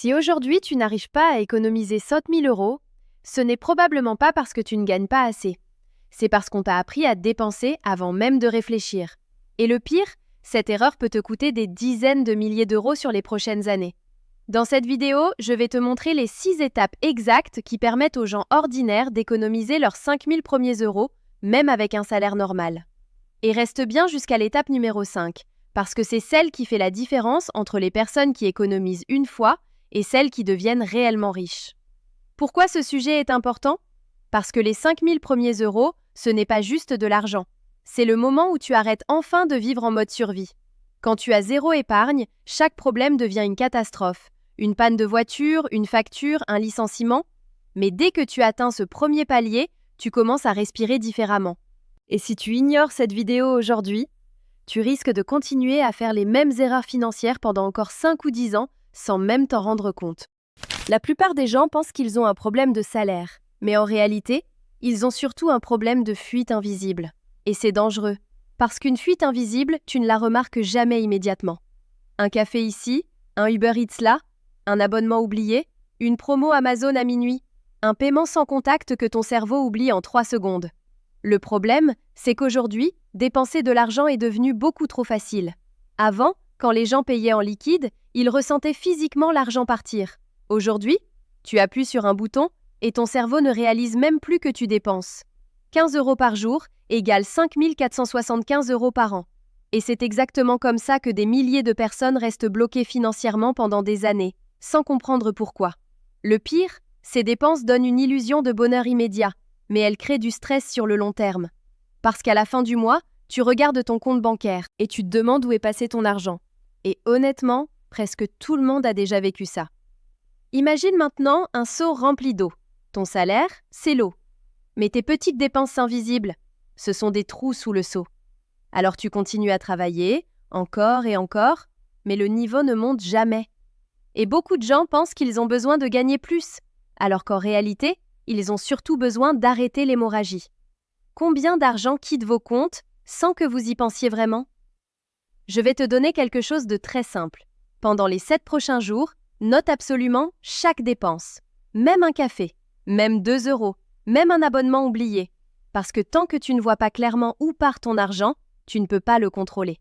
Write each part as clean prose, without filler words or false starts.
Si aujourd'hui tu n'arrives pas à économiser 100 000 euros, ce n'est probablement pas parce que tu ne gagnes pas assez. C'est parce qu'on t'a appris à dépenser avant même de réfléchir. Et le pire, cette erreur peut te coûter des dizaines de milliers d'euros sur les prochaines années. Dans cette vidéo, je vais te montrer les 6 étapes exactes qui permettent aux gens ordinaires d'économiser leurs 5 000 premiers euros, même avec un salaire normal. Et reste bien jusqu'à l'étape numéro 5, parce que c'est celle qui fait la différence entre les personnes qui économisent une fois et celles qui deviennent réellement riches. Pourquoi ce sujet est important ? Parce que les 5 000 premiers euros, ce n'est pas juste de l'argent. C'est le moment où tu arrêtes enfin de vivre en mode survie. Quand tu as zéro épargne, chaque problème devient une catastrophe. Une panne de voiture, une facture, un licenciement. Mais dès que tu atteins ce premier palier, tu commences à respirer différemment. Et si tu ignores cette vidéo aujourd'hui, tu risques de continuer à faire les mêmes erreurs financières pendant encore 5 ou 10 ans sans même t'en rendre compte. La plupart des gens pensent qu'ils ont un problème de salaire, mais en réalité, ils ont surtout un problème de fuite invisible. Et c'est dangereux, parce qu'une fuite invisible, tu ne la remarques jamais immédiatement. Un café ici, un Uber Eats là, un abonnement oublié, une promo Amazon à minuit, un paiement sans contact que ton cerveau oublie en 3 secondes. Le problème, c'est qu'aujourd'hui, dépenser de l'argent est devenu beaucoup trop facile. Avant, quand les gens payaient en liquide, ils ressentaient physiquement l'argent partir. Aujourd'hui, tu appuies sur un bouton et ton cerveau ne réalise même plus que tu dépenses. 15 euros par jour égale 5 475 euros par an. Et c'est exactement comme ça que des milliers de personnes restent bloquées financièrement pendant des années, sans comprendre pourquoi. Le pire, ces dépenses donnent une illusion de bonheur immédiat, mais elles créent du stress sur le long terme. Parce qu'à la fin du mois, tu regardes ton compte bancaire et tu te demandes où est passé ton argent. Et honnêtement, presque tout le monde a déjà vécu ça. Imagine maintenant un seau rempli d'eau. Ton salaire, c'est l'eau. Mais tes petites dépenses invisibles, ce sont des trous sous le seau. Alors tu continues à travailler, encore et encore, mais le niveau ne monte jamais. Et beaucoup de gens pensent qu'ils ont besoin de gagner plus, alors qu'en réalité, ils ont surtout besoin d'arrêter l'hémorragie. Combien d'argent quitte vos comptes sans que vous y pensiez vraiment ? Je vais te donner quelque chose de très simple. Pendant les 7 prochains jours, note absolument chaque dépense. Même un café, même 2 euros, même un abonnement oublié. Parce que tant que tu ne vois pas clairement où part ton argent, tu ne peux pas le contrôler.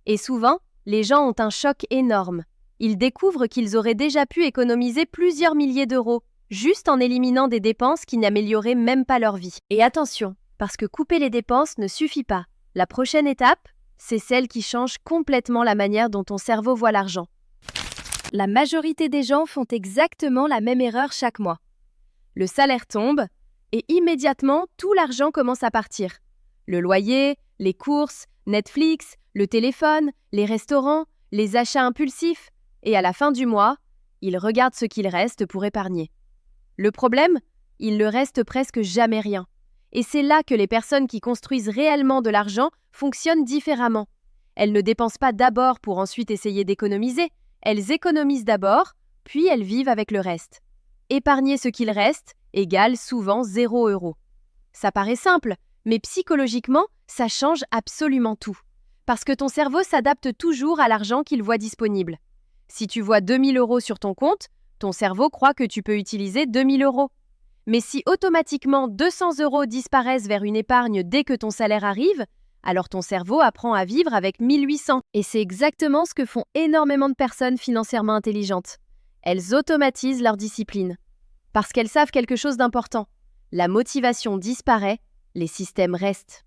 Et souvent, les gens ont un choc énorme. Ils découvrent qu'ils auraient déjà pu économiser plusieurs milliers d'euros, juste en éliminant des dépenses qui n'amélioraient même pas leur vie. Et attention, parce que couper les dépenses ne suffit pas. La prochaine étape, c'est celle qui change complètement la manière dont ton cerveau voit l'argent. La majorité des gens font exactement la même erreur chaque mois. Le salaire tombe et immédiatement, tout l'argent commence à partir. Le loyer, les courses, Netflix, le téléphone, les restaurants, les achats impulsifs. Et à la fin du mois, ils regardent ce qu'il reste pour épargner. Le problème, il ne reste presque jamais rien. Et c'est là que les personnes qui construisent réellement de l'argent fonctionnent différemment. Elles ne dépensent pas d'abord pour ensuite essayer d'économiser. Elles économisent d'abord, puis elles vivent avec le reste. Épargner ce qu'il reste égale souvent 0 euros. Ça paraît simple, mais psychologiquement, ça change absolument tout. Parce que ton cerveau s'adapte toujours à l'argent qu'il voit disponible. Si tu vois 2 000 euros sur ton compte, ton cerveau croit que tu peux utiliser 2 000 euros. Mais si automatiquement 200 euros disparaissent vers une épargne dès que ton salaire arrive, alors ton cerveau apprend à vivre avec 1800. Et c'est exactement ce que font énormément de personnes financièrement intelligentes. Elles automatisent leur discipline. Parce qu'elles savent quelque chose d'important. La motivation disparaît, les systèmes restent.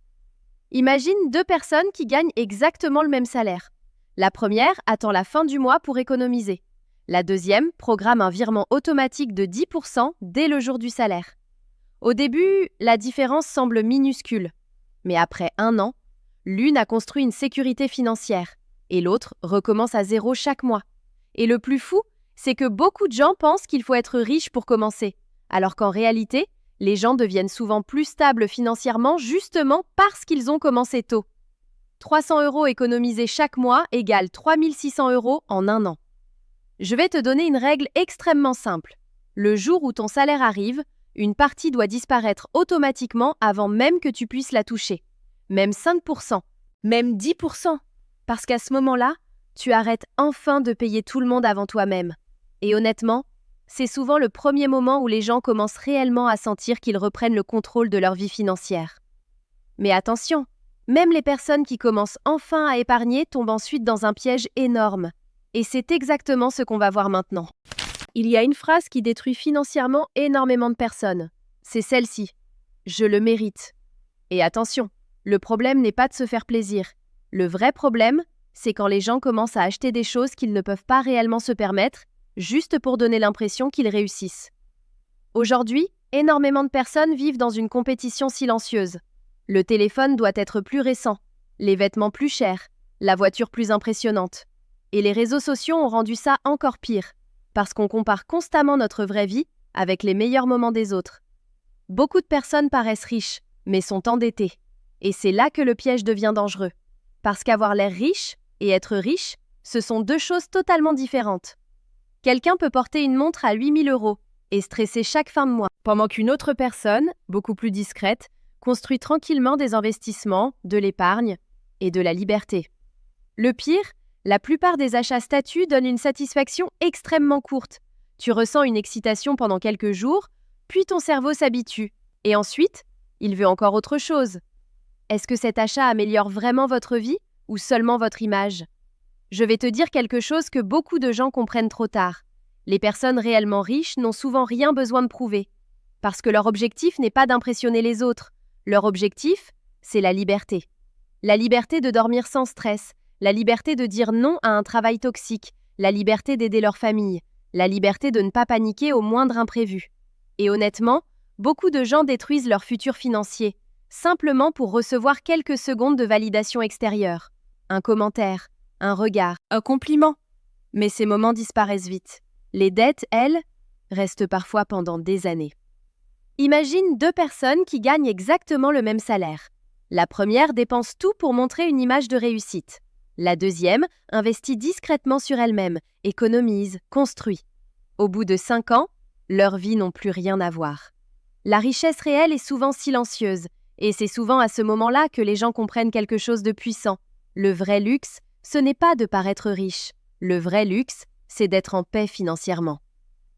Imagine 2 personnes qui gagnent exactement le même salaire. La première attend la fin du mois pour économiser. La deuxième programme un virement automatique de 10% dès le jour du salaire. Au début, la différence semble minuscule. Mais après 1 an, l'une a construit une sécurité financière et l'autre recommence à 0 chaque mois. Et le plus fou, c'est que beaucoup de gens pensent qu'il faut être riche pour commencer, alors qu'en réalité, les gens deviennent souvent plus stables financièrement justement parce qu'ils ont commencé tôt. 300 euros économisés chaque mois égale 3 600 euros en 1 an. Je vais te donner une règle extrêmement simple. Le jour où ton salaire arrive, une partie doit disparaître automatiquement avant même que tu puisses la toucher. Même 5%, même 10%. Parce qu'à ce moment-là, tu arrêtes enfin de payer tout le monde avant toi-même. Et honnêtement, c'est souvent le premier moment où les gens commencent réellement à sentir qu'ils reprennent le contrôle de leur vie financière. Mais attention, même les personnes qui commencent enfin à épargner tombent ensuite dans un piège énorme. Et c'est exactement ce qu'on va voir maintenant. Il y a une phrase qui détruit financièrement énormément de personnes. C'est celle-ci. Je le mérite. Et attention, le problème n'est pas de se faire plaisir. Le vrai problème, c'est quand les gens commencent à acheter des choses qu'ils ne peuvent pas réellement se permettre, juste pour donner l'impression qu'ils réussissent. Aujourd'hui, énormément de personnes vivent dans une compétition silencieuse. Le téléphone doit être plus récent, les vêtements plus chers, la voiture plus impressionnante. Et les réseaux sociaux ont rendu ça encore pire, parce qu'on compare constamment notre vraie vie avec les meilleurs moments des autres. Beaucoup de personnes paraissent riches, mais sont endettées. Et c'est là que le piège devient dangereux. Parce qu'avoir l'air riche et être riche, ce sont deux choses totalement différentes. Quelqu'un peut porter une montre à 8 000 € et stresser chaque fin de mois, pendant qu'une autre personne, beaucoup plus discrète, construit tranquillement des investissements, de l'épargne et de la liberté. Le pire, la plupart des achats statut donnent une satisfaction extrêmement courte. Tu ressens une excitation pendant quelques jours, puis ton cerveau s'habitue. Et ensuite, il veut encore autre chose. Est-ce que cet achat améliore vraiment votre vie ou seulement votre image? Je vais te dire quelque chose que beaucoup de gens comprennent trop tard. Les personnes réellement riches n'ont souvent rien besoin de prouver. Parce que leur objectif n'est pas d'impressionner les autres. Leur objectif, c'est la liberté. La liberté de dormir sans stress, la liberté de dire non à un travail toxique, la liberté d'aider leur famille, la liberté de ne pas paniquer au moindre imprévu. Et honnêtement, beaucoup de gens détruisent leur futur financier, simplement pour recevoir quelques secondes de validation extérieure. Un commentaire, un regard, un compliment. Mais ces moments disparaissent vite. Les dettes, elles, restent parfois pendant des années. Imagine deux personnes qui gagnent exactement le même salaire. La première dépense tout pour montrer une image de réussite. La deuxième investit discrètement sur elle-même, économise, construit. Au bout de 5 ans, leurs vies n'ont plus rien à voir. La richesse réelle est souvent silencieuse, et c'est souvent à ce moment-là que les gens comprennent quelque chose de puissant. Le vrai luxe, ce n'est pas de paraître riche. Le vrai luxe, c'est d'être en paix financièrement.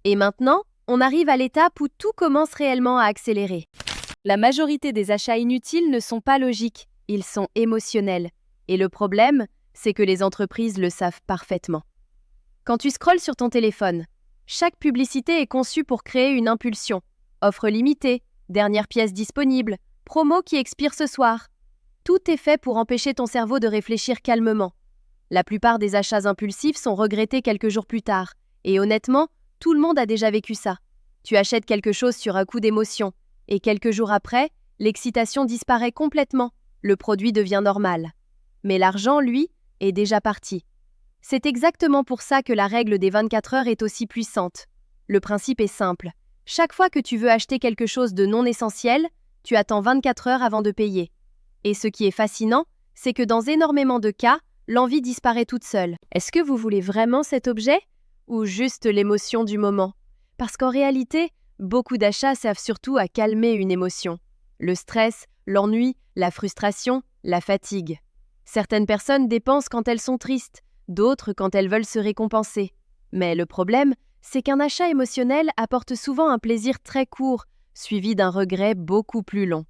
Et maintenant, on arrive à l'étape où tout commence réellement à accélérer. La majorité des achats inutiles ne sont pas logiques, ils sont émotionnels. Et le problème, c'est que les entreprises le savent parfaitement. Quand tu scrolles sur ton téléphone, chaque publicité est conçue pour créer une impulsion. Offre limitée, dernière pièce disponible, promo qui expire ce soir. Tout est fait pour empêcher ton cerveau de réfléchir calmement. La plupart des achats impulsifs sont regrettés quelques jours plus tard. Et honnêtement, tout le monde a déjà vécu ça. Tu achètes quelque chose sur un coup d'émotion. Et quelques jours après, l'excitation disparaît complètement. Le produit devient normal. Mais l'argent, lui, est déjà parti. C'est exactement pour ça que la règle des 24 heures est aussi puissante. Le principe est simple. Chaque fois que tu veux acheter quelque chose de non essentiel, tu attends 24 heures avant de payer. Et ce qui est fascinant, c'est que dans énormément de cas, l'envie disparaît toute seule. Est-ce que vous voulez vraiment cet objet? Ou juste l'émotion du moment? Parce qu'en réalité, beaucoup d'achats servent surtout à calmer une émotion. Le stress, l'ennui, la frustration, la fatigue. Certaines personnes dépensent quand elles sont tristes, d'autres quand elles veulent se récompenser. Mais le problème, c'est qu'un achat émotionnel apporte souvent un plaisir très court, suivi d'un regret beaucoup plus long.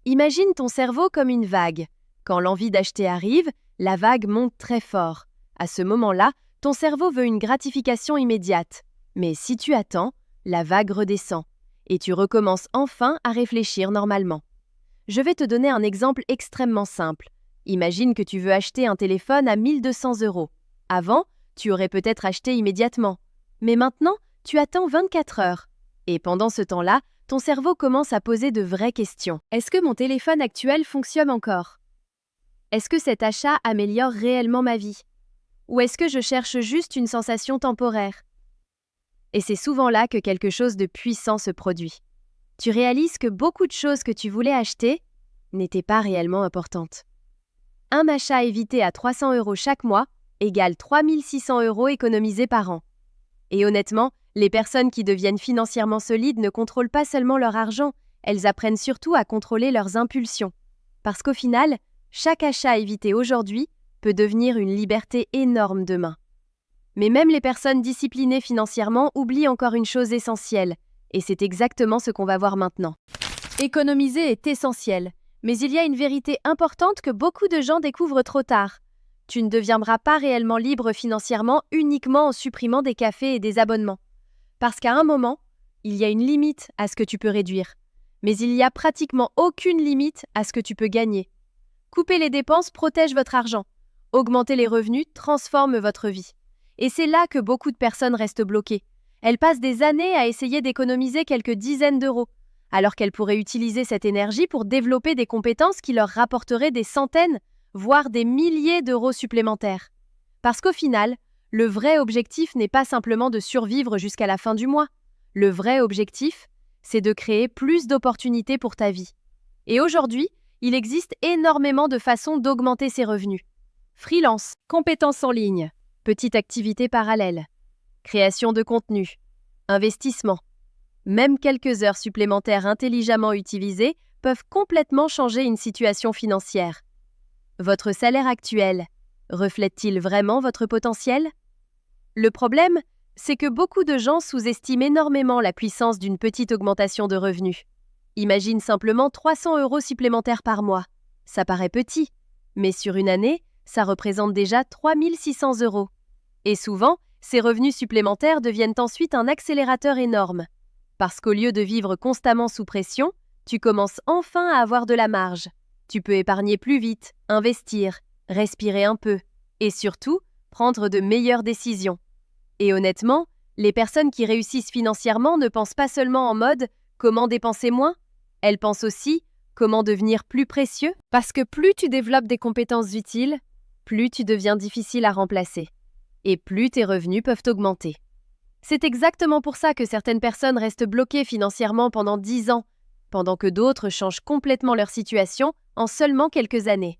Imagine ton cerveau comme une vague. Quand l'envie d'acheter arrive, la vague monte très fort. À ce moment-là, ton cerveau veut une gratification immédiate. Mais si tu attends, la vague redescend. Et tu recommences enfin à réfléchir normalement. Je vais te donner un exemple extrêmement simple. Imagine que tu veux acheter un téléphone à 1 200 €. Avant, tu aurais peut-être acheté immédiatement. Mais maintenant, tu attends 24 heures. Et pendant ce temps-là, ton cerveau commence à poser de vraies questions. Est-ce que mon téléphone actuel fonctionne encore? Est-ce que cet achat améliore réellement ma vie? Ou est-ce que je cherche juste une sensation temporaire? Et c'est souvent là que quelque chose de puissant se produit. Tu réalises que beaucoup de choses que tu voulais acheter n'étaient pas réellement importantes. Un achat évité à 300 € chaque mois égale 3 600 € économisés par an. Et honnêtement, les personnes qui deviennent financièrement solides ne contrôlent pas seulement leur argent, elles apprennent surtout à contrôler leurs impulsions. Parce qu'au final, chaque achat évité aujourd'hui peut devenir une liberté énorme demain. Mais même les personnes disciplinées financièrement oublient encore une chose essentielle, et c'est exactement ce qu'on va voir maintenant. Économiser est essentiel, mais il y a une vérité importante que beaucoup de gens découvrent trop tard. Tu ne deviendras pas réellement libre financièrement uniquement en supprimant des cafés et des abonnements. Parce qu'à un moment, il y a une limite à ce que tu peux réduire. Mais il n'y a pratiquement aucune limite à ce que tu peux gagner. Couper les dépenses protège votre argent. Augmenter les revenus transforme votre vie. Et c'est là que beaucoup de personnes restent bloquées. Elles passent des années à essayer d'économiser quelques dizaines d'euros, alors qu'elles pourraient utiliser cette énergie pour développer des compétences qui leur rapporteraient des centaines, voire des milliers d'euros supplémentaires. Parce qu'au final, le vrai objectif n'est pas simplement de survivre jusqu'à la fin du mois. Le vrai objectif, c'est de créer plus d'opportunités pour ta vie. Et aujourd'hui, il existe énormément de façons d'augmenter ses revenus. Freelance, compétences en ligne, petite activité parallèle, création de contenu, investissement. Même quelques heures supplémentaires intelligemment utilisées peuvent complètement changer une situation financière. Votre salaire actuel reflète-t-il vraiment votre potentiel? Le problème, c'est que beaucoup de gens sous-estiment énormément la puissance d'une petite augmentation de revenus. Imagine simplement 300 euros supplémentaires par mois. Ça paraît petit, mais sur une année, ça représente déjà 3 600 euros. Et souvent, ces revenus supplémentaires deviennent ensuite un accélérateur énorme. Parce qu'au lieu de vivre constamment sous pression, tu commences enfin à avoir de la marge. Tu peux épargner plus vite, investir, respirer un peu, et surtout, prendre de meilleures décisions. Et honnêtement, les personnes qui réussissent financièrement ne pensent pas seulement en mode « comment dépenser moins ?» Elles pensent aussi « comment devenir plus précieux ?» Parce que plus tu développes des compétences utiles, plus tu deviens difficile à remplacer. Et plus tes revenus peuvent augmenter. C'est exactement pour ça que certaines personnes restent bloquées financièrement pendant 10 ans, pendant que d'autres changent complètement leur situation en seulement quelques années.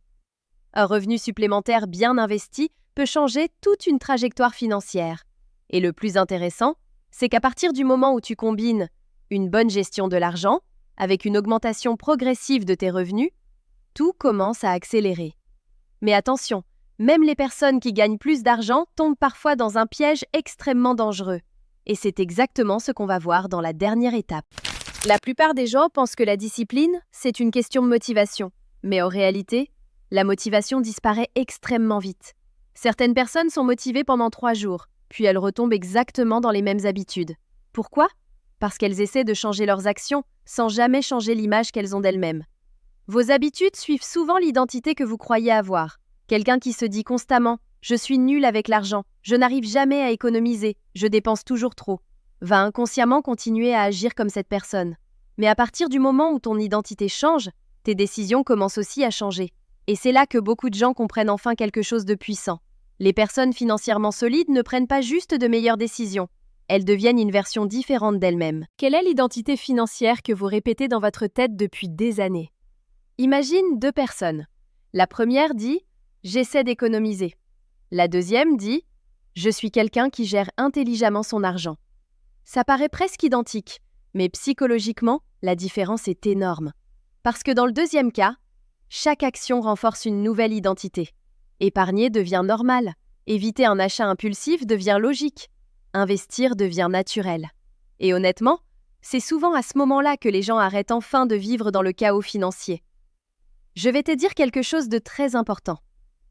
Un revenu supplémentaire bien investi peut changer toute une trajectoire financière. Et le plus intéressant, c'est qu'à partir du moment où tu combines une bonne gestion de l'argent avec une augmentation progressive de tes revenus, tout commence à accélérer. Mais attention, même les personnes qui gagnent plus d'argent tombent parfois dans un piège extrêmement dangereux. Et c'est exactement ce qu'on va voir dans la dernière étape. La plupart des gens pensent que la discipline, c'est une question de motivation. Mais en réalité, la motivation disparaît extrêmement vite. Certaines personnes sont motivées pendant 3 jours, puis elles retombent exactement dans les mêmes habitudes. Pourquoi? Parce qu'elles essaient de changer leurs actions sans jamais changer l'image qu'elles ont d'elles-mêmes. Vos habitudes suivent souvent l'identité que vous croyez avoir. Quelqu'un qui se dit constamment « je suis nul avec l'argent, je n'arrive jamais à économiser, je dépense toujours trop », va inconsciemment continuer à agir comme cette personne. Mais à partir du moment où ton identité change, tes décisions commencent aussi à changer. Et c'est là que beaucoup de gens comprennent enfin quelque chose de puissant. Les personnes financièrement solides ne prennent pas juste de meilleures décisions. Elles deviennent une version différente d'elles-mêmes. Quelle est l'identité financière que vous répétez dans votre tête depuis des années? Imagine 2 personnes. La première dit « j'essaie d'économiser ». La deuxième dit « je suis quelqu'un qui gère intelligemment son argent ». Ça paraît presque identique, mais psychologiquement, la différence est énorme. Parce que dans le deuxième cas, chaque action renforce une nouvelle identité. Épargner devient normal, éviter un achat impulsif devient logique, investir devient naturel. Et honnêtement, c'est souvent à ce moment-là que les gens arrêtent enfin de vivre dans le chaos financier. Je vais te dire quelque chose de très important.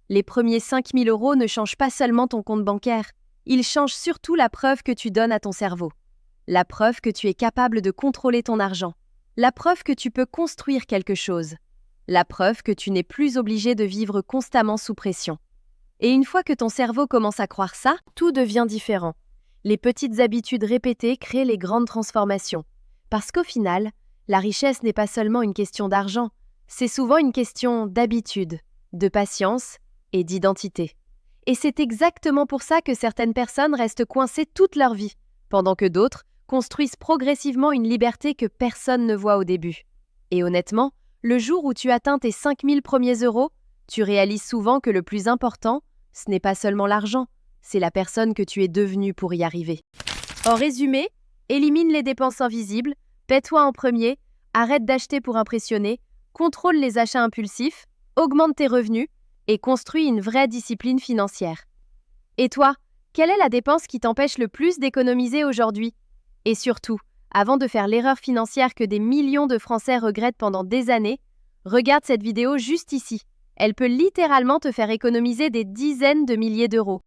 Les premiers 5 000 euros ne changent pas seulement ton compte bancaire, ils changent surtout la preuve que tu donnes à ton cerveau. La preuve que tu es capable de contrôler ton argent. La preuve que tu peux construire quelque chose. La preuve que tu n'es plus obligé de vivre constamment sous pression. Et une fois que ton cerveau commence à croire ça, tout devient différent. Les petites habitudes répétées créent les grandes transformations. Parce qu'au final, la richesse n'est pas seulement une question d'argent, c'est souvent une question d'habitude, de patience et d'identité. Et c'est exactement pour ça que certaines personnes restent coincées toute leur vie, pendant que d'autres construisent progressivement une liberté que personne ne voit au début. Et honnêtement, le jour où tu atteins tes 5 000 premiers euros, tu réalises souvent que le plus important, ce n'est pas seulement l'argent, c'est la personne que tu es devenue pour y arriver. En résumé, élimine les dépenses invisibles, paie-toi en premier, arrête d'acheter pour impressionner, contrôle les achats impulsifs, augmente tes revenus et construis une vraie discipline financière. Et toi, Quelle est la dépense qui t'empêche le plus d'économiser aujourd'hui? Et surtout, avant de faire l'erreur financière que des millions de Français regrettent pendant des années, regarde cette vidéo juste ici. Elle peut littéralement te faire économiser des dizaines de milliers d'euros.